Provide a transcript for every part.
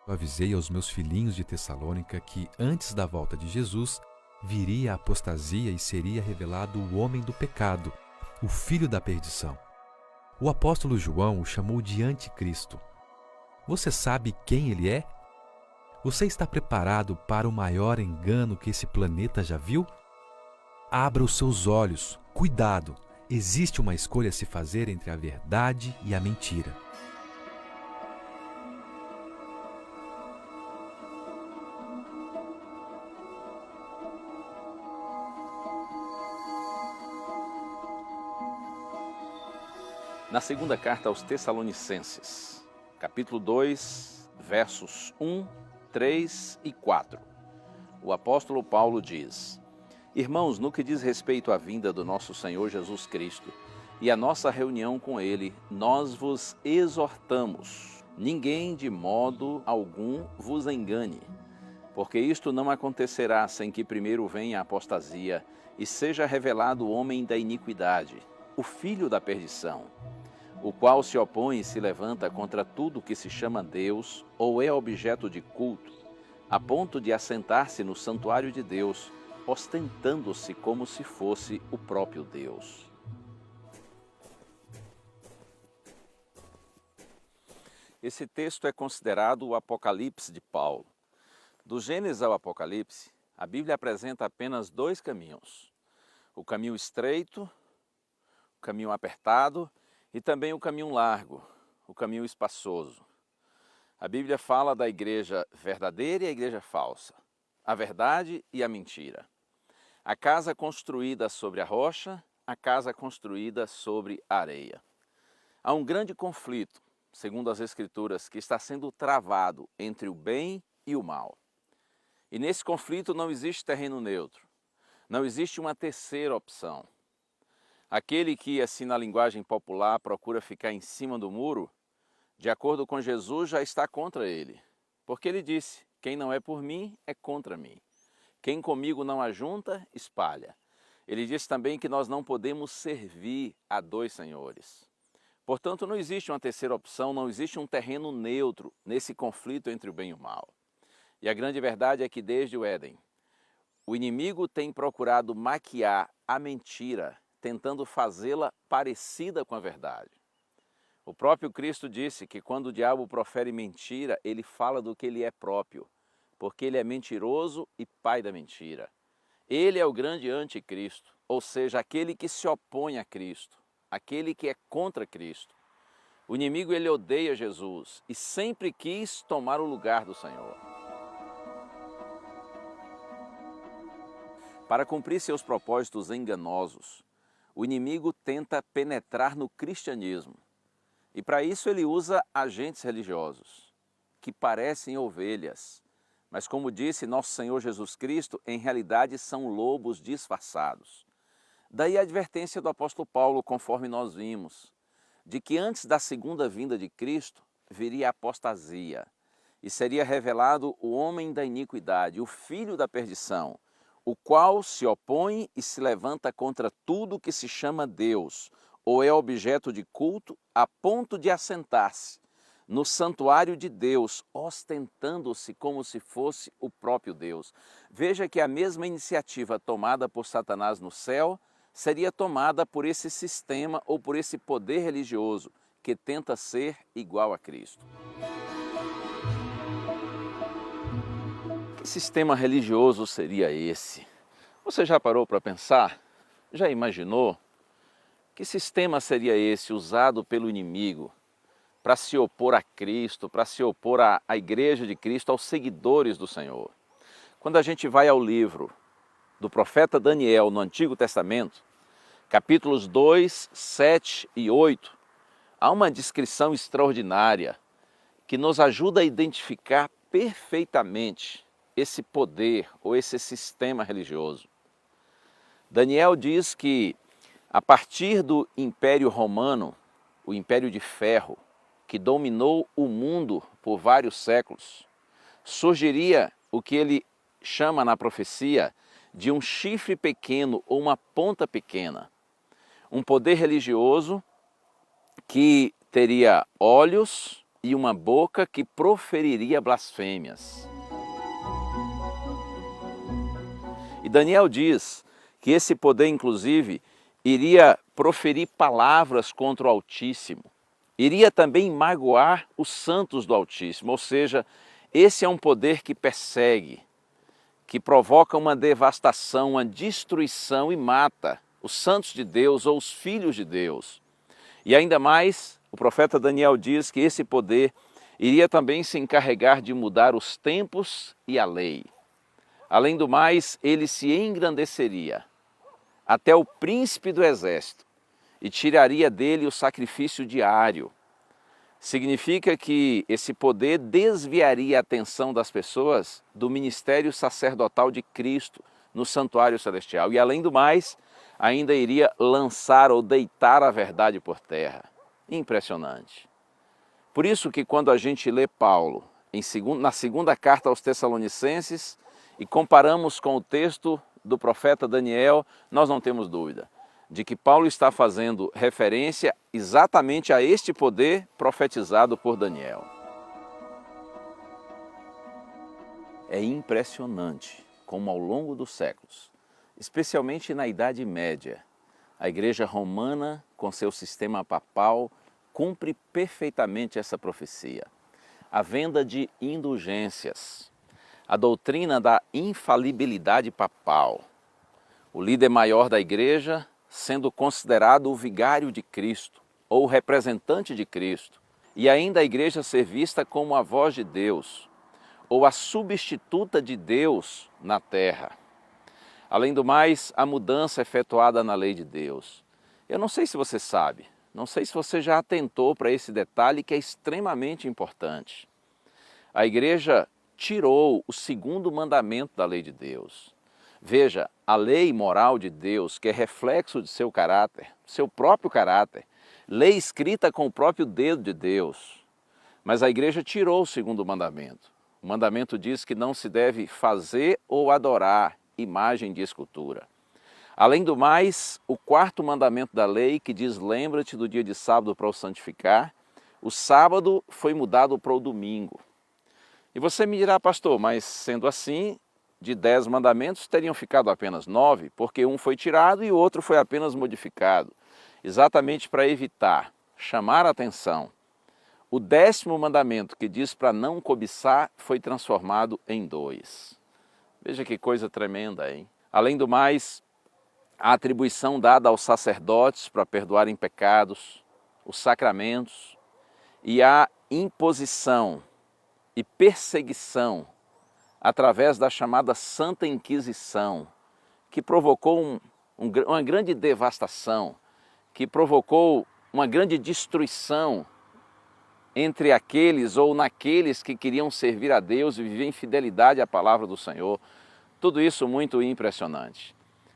Eu avisei aos meus filhinhos de Tessalônica que, antes da volta de Jesus, viria a apostasia e seria revelado o homem do pecado, o filho da perdição. O apóstolo João o chamou de Anticristo. Você sabe quem ele é? Você está preparado para o maior engano que esse planeta já viu? Abra os seus olhos. Cuidado! Existe uma escolha a se fazer entre a verdade e a mentira. Na segunda carta aos Tessalonicenses, capítulo 2, versos 1, 3 e 4, o apóstolo Paulo diz: Irmãos, no que diz respeito à vinda do nosso Senhor Jesus Cristo e à nossa reunião com Ele, nós vos exortamos, ninguém de modo algum vos engane, porque isto não acontecerá sem que primeiro venha a apostasia e seja revelado o homem da iniquidade, o filho da perdição, o qual se opõe e se levanta contra tudo que se chama Deus ou é objeto de culto, a ponto de assentar-se no santuário de Deus, ostentando-se como se fosse o próprio Deus. Esse texto é considerado o Apocalipse de Paulo. Do Gênesis ao Apocalipse, a Bíblia apresenta apenas dois caminhos: o caminho estreito, o caminho apertado, e também o caminho largo, o caminho espaçoso. A Bíblia fala da igreja verdadeira e a igreja falsa, a verdade e a mentira. A casa construída sobre a rocha, a casa construída sobre a areia. Há um grande conflito, segundo as Escrituras, que está sendo travado entre o bem e o mal. E nesse conflito não existe terreno neutro, não existe uma terceira opção. Aquele que, assim na linguagem popular, procura ficar em cima do muro, de acordo com Jesus, já está contra ele. Porque ele disse: quem não é por mim, é contra mim. Quem comigo não ajunta, espalha. Ele disse também que nós não podemos servir a dois senhores. Portanto, não existe uma terceira opção, não existe um terreno neutro nesse conflito entre o bem e o mal. E a grande verdade é que desde o Éden, o inimigo tem procurado maquiar a mentira, tentando fazê-la parecida com a verdade. O próprio Cristo disse que quando o diabo profere mentira, ele fala do que ele é próprio, porque ele é mentiroso e pai da mentira. Ele é o grande anticristo, ou seja, aquele que se opõe a Cristo, aquele que é contra Cristo. O inimigo, ele odeia Jesus e sempre quis tomar o lugar do Senhor. Para cumprir seus propósitos enganosos, o inimigo tenta penetrar no cristianismo. E para isso ele usa agentes religiosos, que parecem ovelhas, mas como disse nosso Senhor Jesus Cristo, em realidade são lobos disfarçados. Daí a advertência do apóstolo Paulo, conforme nós vimos, de que antes da segunda vinda de Cristo viria a apostasia, e seria revelado o homem da iniquidade, o filho da perdição, o qual se opõe e se levanta contra tudo que se chama Deus, ou é objeto de culto, a ponto de assentar-se no santuário de Deus, ostentando-se como se fosse o próprio Deus. Veja que a mesma iniciativa tomada por Satanás no céu seria tomada por esse sistema ou por esse poder religioso que tenta ser igual a Cristo. Que sistema religioso seria esse? Você já parou para pensar? Já imaginou? Que sistema seria esse usado pelo inimigo para se opor a Cristo, para se opor à igreja de Cristo, aos seguidores do Senhor? Quando a gente vai ao livro do profeta Daniel no Antigo Testamento, capítulos 2, 7 e 8, há uma descrição extraordinária que nos ajuda a identificar perfeitamente esse poder ou esse sistema religioso. Daniel diz que a partir do Império Romano, o Império de Ferro, que dominou o mundo por vários séculos, surgiria o que ele chama na profecia de um chifre pequeno ou uma ponta pequena. Um poder religioso que teria olhos, e uma boca que proferiria blasfêmias. E Daniel diz que esse poder, inclusive, iria proferir palavras contra o Altíssimo, iria também magoar os santos do Altíssimo, ou seja, esse é um poder que persegue, que provoca uma devastação, uma destruição e mata os santos de Deus ou os filhos de Deus. E ainda mais, o profeta Daniel diz que esse poder iria também se encarregar de mudar os tempos e a lei. Além do mais, ele se engrandeceria até o príncipe do exército e tiraria dele o sacrifício diário. Significa que esse poder desviaria a atenção das pessoas do ministério sacerdotal de Cristo no santuário celestial. E além do mais, ainda iria lançar ou deitar a verdade por terra. Impressionante. Por isso que quando a gente lê Paulo na segunda carta aos Tessalonicenses e comparamos com o texto do profeta Daniel, nós não temos dúvida de que Paulo está fazendo referência exatamente a este poder profetizado por Daniel. É impressionante como ao longo dos séculos, especialmente na Idade Média, a Igreja Romana, com seu sistema papal, cumpre perfeitamente essa profecia. A venda de indulgências, a doutrina da infalibilidade papal, o líder maior da Igreja sendo considerado o vigário de Cristo, ou o representante de Cristo, e ainda a Igreja ser vista como a voz de Deus, ou a substituta de Deus na terra. Além do mais, a mudança efetuada na lei de Deus. Eu não sei se você sabe, não sei se você já atentou para esse detalhe que é extremamente importante. A Igreja tirou o segundo mandamento da lei de Deus. Veja, a lei moral de Deus, que é reflexo de seu caráter, seu próprio caráter, lei escrita com o próprio dedo de Deus. Mas a Igreja tirou o segundo mandamento. O mandamento diz que não se deve fazer ou adorar imagem de escultura. Além do mais, o quarto mandamento da lei, que diz lembra-te do dia de sábado para o santificar, o sábado foi mudado para o domingo. E você me dirá, pastor, mas sendo assim, de 10 mandamentos teriam ficado apenas 9, porque um foi tirado e o outro foi apenas modificado, exatamente para evitar, chamar a atenção. O 10º mandamento, que diz para não cobiçar, foi transformado em 2. Veja que coisa tremenda, hein? Além do mais, a atribuição dada aos sacerdotes para perdoarem pecados, os sacramentos e a imposição e perseguição através da chamada Santa Inquisição, que provocou uma grande devastação, que provocou uma grande destruição entre aqueles ou naqueles que queriam servir a Deus e viver em fidelidade à palavra do Senhor. Tudo isso muito impressionante.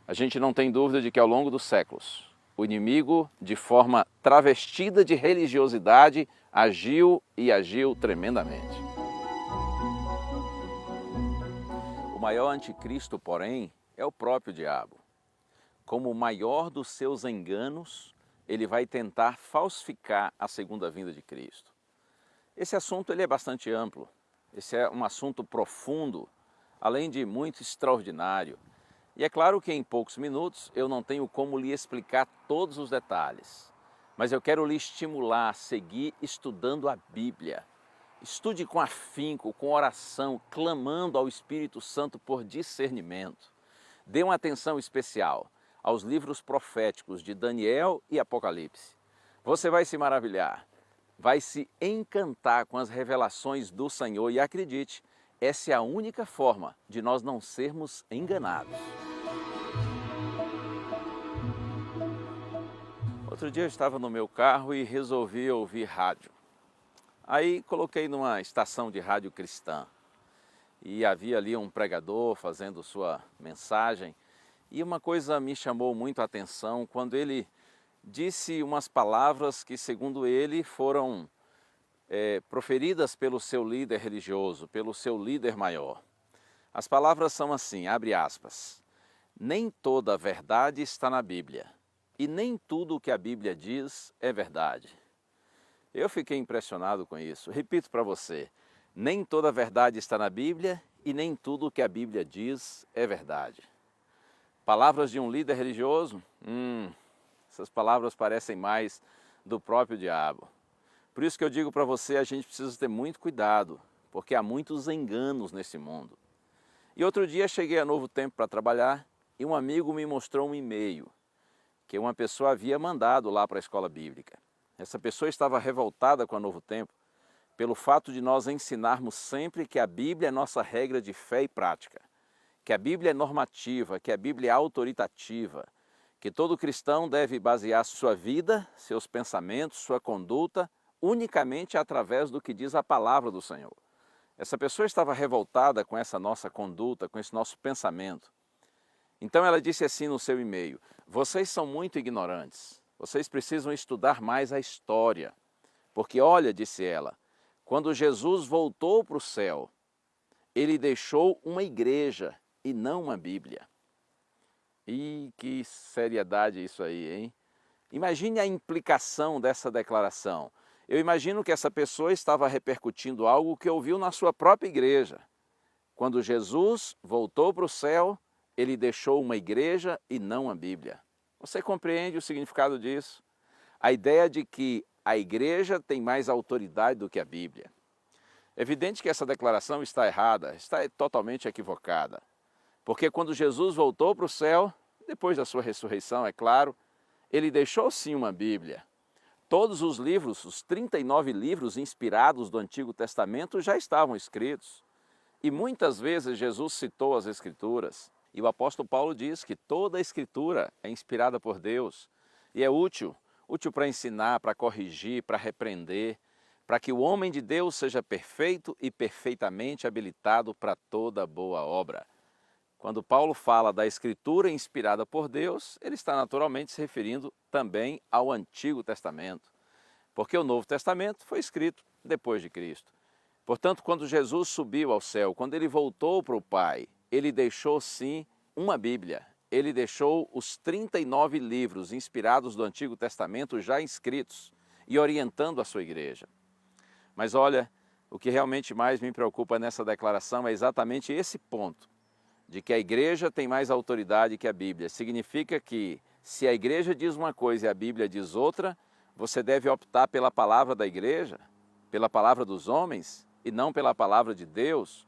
A gente não tem dúvida de que ao longo dos séculos, o inimigo, de forma travestida de religiosidade, agiu e agiu tremendamente. O maior anticristo, porém, é o próprio diabo. Como o maior dos seus enganos, ele vai tentar falsificar a segunda vinda de Cristo. Esse assunto ele é bastante amplo, esse é um assunto profundo, além de muito extraordinário. E é claro que em poucos minutos eu não tenho como lhe explicar todos os detalhes, mas eu quero lhe estimular a seguir estudando a Bíblia. Estude com afinco, com oração, clamando ao Espírito Santo por discernimento. Dê uma atenção especial aos livros proféticos de Daniel e Apocalipse. Você vai se maravilhar, vai se encantar com as revelações do Senhor e acredite, essa é a única forma de nós não sermos enganados. Outro dia eu estava no meu carro e resolvi ouvir rádio. Aí coloquei numa estação de rádio cristã e havia ali um pregador fazendo sua mensagem e uma coisa me chamou muito a atenção quando ele disse umas palavras que, segundo ele, foram proferidas pelo seu líder religioso, pelo seu líder maior. As palavras são assim, abre aspas, nem toda a verdade está na Bíblia e nem tudo o que a Bíblia diz é verdade. Eu fiquei impressionado com isso. Repito para você, nem toda verdade está na Bíblia e nem tudo o que a Bíblia diz é verdade. Palavras de um líder religioso? Essas palavras parecem mais do próprio diabo. Por isso que eu digo para você, a gente precisa ter muito cuidado, porque há muitos enganos nesse mundo. E outro dia cheguei a Novo Tempo para trabalhar e um amigo me mostrou um e-mail que uma pessoa havia mandado lá para a escola bíblica. Essa pessoa estava revoltada com a Novo Tempo pelo fato de nós ensinarmos sempre que a Bíblia é nossa regra de fé e prática, que a Bíblia é normativa, que a Bíblia é autoritativa, que todo cristão deve basear sua vida, seus pensamentos, sua conduta, unicamente através do que diz a palavra do Senhor. Essa pessoa estava revoltada com essa nossa conduta, com esse nosso pensamento. Então ela disse assim no seu e-mail: vocês são muito ignorantes, vocês precisam estudar mais a história, porque olha, disse ela, quando Jesus voltou para o céu, ele deixou uma igreja e não uma Bíblia. E que seriedade isso aí, hein? Imagine a implicação dessa declaração. Eu imagino que essa pessoa estava repercutindo algo que ouviu na sua própria igreja. Quando Jesus voltou para o céu, ele deixou uma igreja e não a Bíblia. Você compreende o significado disso? A ideia de que a igreja tem mais autoridade do que a Bíblia. É evidente que essa declaração está errada, está totalmente equivocada. Porque quando Jesus voltou para o céu, depois da sua ressurreição, é claro, ele deixou sim uma Bíblia. Todos os livros, os 39 livros inspirados do Antigo Testamento já estavam escritos. E muitas vezes Jesus citou as Escrituras. E o apóstolo Paulo diz que toda a Escritura é inspirada por Deus e é útil para ensinar, para corrigir, para repreender, para que o homem de Deus seja perfeito e perfeitamente habilitado para toda boa obra. Quando Paulo fala da Escritura inspirada por Deus, ele está naturalmente se referindo também ao Antigo Testamento, porque o Novo Testamento foi escrito depois de Cristo. Portanto, quando Jesus subiu ao céu, quando ele voltou para o Pai, ele deixou sim uma Bíblia. Ele deixou os 39 livros inspirados do Antigo Testamento já escritos e orientando a sua igreja. Mas olha, o que realmente mais me preocupa nessa declaração é exatamente esse ponto, de que a igreja tem mais autoridade que a Bíblia. Significa que se a igreja diz uma coisa e a Bíblia diz outra, você deve optar pela palavra da igreja, pela palavra dos homens e não pela palavra de Deus.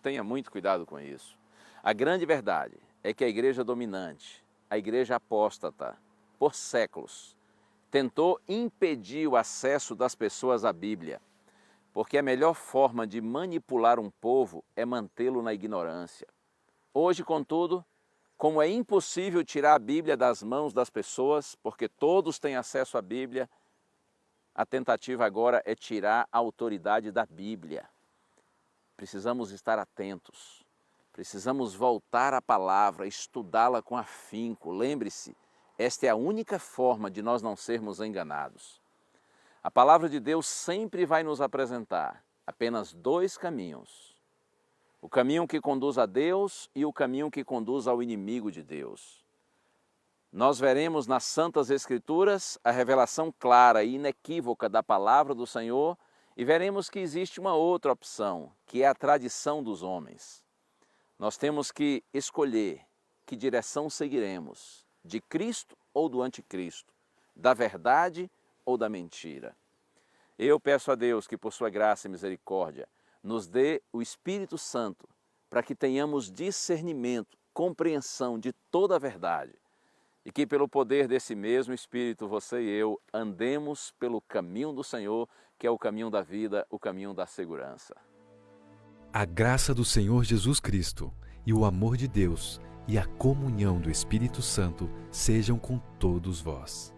Tenha muito cuidado com isso. A grande verdade é que a igreja dominante, a igreja apóstata, por séculos, tentou impedir o acesso das pessoas à Bíblia, porque a melhor forma de manipular um povo é mantê-lo na ignorância. Hoje, contudo, como é impossível tirar a Bíblia das mãos das pessoas, porque todos têm acesso à Bíblia, a tentativa agora é tirar a autoridade da Bíblia. Precisamos estar atentos, precisamos voltar à palavra, estudá-la com afinco. Lembre-se, esta é a única forma de nós não sermos enganados. A palavra de Deus sempre vai nos apresentar apenas dois caminhos. O caminho que conduz a Deus e o caminho que conduz ao inimigo de Deus. Nós veremos nas Santas Escrituras a revelação clara e inequívoca da palavra do Senhor e veremos que existe uma outra opção, que é a tradição dos homens. Nós temos que escolher que direção seguiremos, de Cristo ou do anticristo, da verdade ou da mentira. Eu peço a Deus que, por sua graça e misericórdia, nos dê o Espírito Santo para que tenhamos discernimento, compreensão de toda a verdade e que pelo poder desse mesmo Espírito, você e eu andemos pelo caminho do Senhor, que é o caminho da vida, o caminho da segurança. A graça do Senhor Jesus Cristo e o amor de Deus e a comunhão do Espírito Santo sejam com todos vós.